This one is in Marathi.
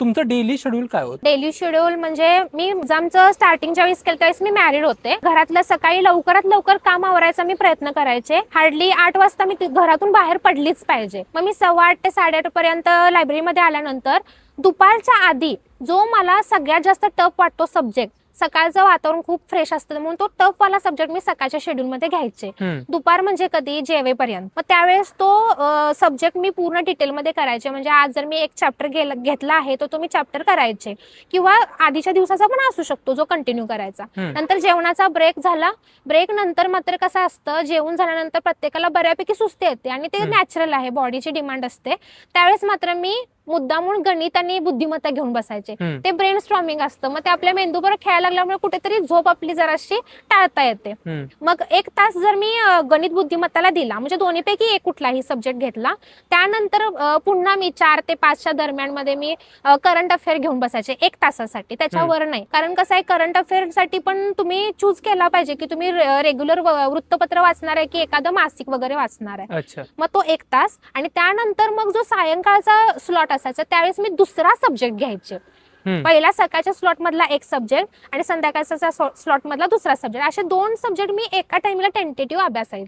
तुमचं डेली शेड्यूल काय होतं? डेली शेड्यूल म्हणजे मी एक्झामचं स्टार्टिंगच्या वेळेस केलं त्यावेळेस मी मॅरिड होते. घरातलं सकाळी लवकरात लवकर काम आवरायचा मी प्रयत्न करायचे. हार्डली 8 वाजता मी घरातून बाहेर पडलीच पाहिजे. मग मी 8:15 ते 8:30 पर्यंत लायब्ररीमध्ये आल्यानंतर दुपारच्या आधी जो मला सगळ्यात जास्त टफ वाटतो सब्जेक्ट, सकाळचं वातावरण खूप फ्रेश असतं म्हणून तो टफ वाला सब्जेक्ट मी सकाळच्या शेड्यूल मध्ये घ्यायचे. दुपार म्हणजे कधी जेवेपर्यंत. मग त्यावेळेस तो सब्जेक्ट मी पूर्ण डिटेलमध्ये करायचे. म्हणजे आज जर मी एक चॅप्टर घेतला आहे तो मी चॅप्टर करायचे किंवा आधीच्या दिवसाचा पण असू शकतो जो कंटिन्यू करायचा. नंतर जेवणाचा ब्रेक झाला. ब्रेक नंतर मात्र कसं असतं, जेवण झाल्यानंतर प्रत्येकाला बऱ्यापैकी सुस्ती येते आणि ते नॅचरल आहे, बॉडीची डिमांड असते. त्यावेळेस मात्र मी मुद्दामून गणित आणि बुद्धिमत्ता घेऊन बसायचे. ते ब्रेन स्ट्रॉमिंग असतं. मग ते आपल्या मेंदूवर खेळायला लागल्यामुळे कुठेतरी झोप आपली जराशी टाळता येते. मग 1 तास जर मी गणित बुद्धिमत्ताला दिला, म्हणजे दोन्हीपैकी एक कुठलाही सब्जेक्ट घेतला, त्यानंतर पुन्हा मी 4 ते 5च्या दरम्यान मध्ये मी करंट अफेअर घेऊन बसायचे 1 तासासाठी, त्याच्यावर नाही. कारण कसं आहे, करंट अफेअर साठी पण तुम्ही चूज केला पाहिजे की तुम्ही रेग्युलर वृत्तपत्र वाचणार आहे की एखादं मासिक वगैरे वाचणार आहे. मग तो 1 तास आणि त्यानंतर मग जो सायंकाळचा स्लॉट असायचा त्यावेळेस मी दुसरा सब्जेक्ट घ्यायचे. पहिला सकाळच्या स्लॉट मधला एक सब्जेक्ट आणि संध्याकाळचा स्लॉट मधला दुसरा सब्जेक्ट, असे 2 सब्जेक्ट मी एका टाइमला टेंटेटिव्ह अभ्यासायचे.